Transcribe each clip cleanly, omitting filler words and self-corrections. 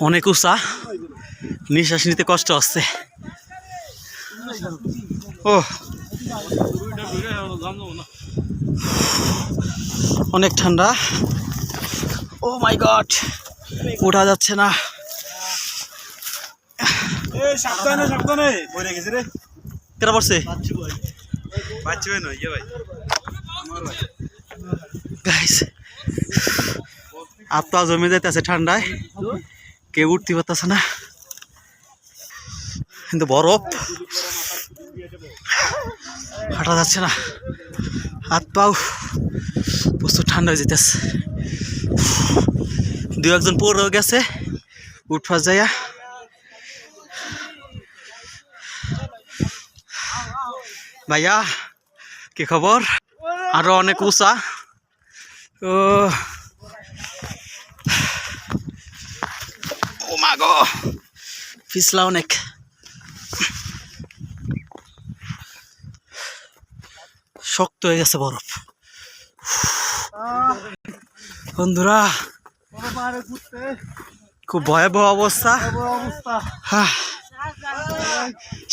অনেক উঁচা, নিঃশ্বাস নিতে কষ্ট হচ্ছে। ও অনেক ঠান্ডা। ও মাই গড, ওঠা যাচ্ছে না। কেটা পড়ছে? আত্মা জমে যাইতেছে ঠান্ডায়, কেউ উঠতে পারতেছে না, কিন্তু বরফ, হাঁটা যাচ্ছে না, হাত পাও প্রচুর ঠান্ডা হয়ে যেতেছে। দু একজন পড়েও গেছে উঠফাস যাইয়া। ভাইয়া কি খবর? আরো অনেক উঁচা। ও মা গো, পিছলা অনেক। শক্ত হয়ে গেছে বরফ। বন্ধুরা খুব ভয়াবহ অবস্থা।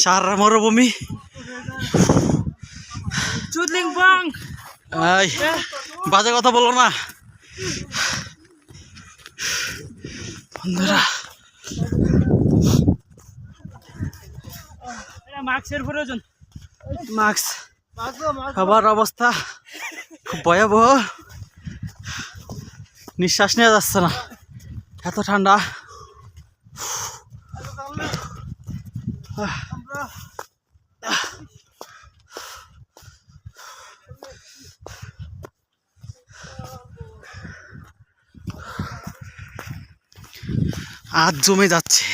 সারা মরুভূমি। বাজে কথা বলো না বন্ধুরা। মাস্ক খাবার অবস্থা খুব ভয়াবহ, নিঃশ্বাস নেওয়া যাচ্ছে না, এত ঠান্ডা। আজ জমে যাচ্ছে।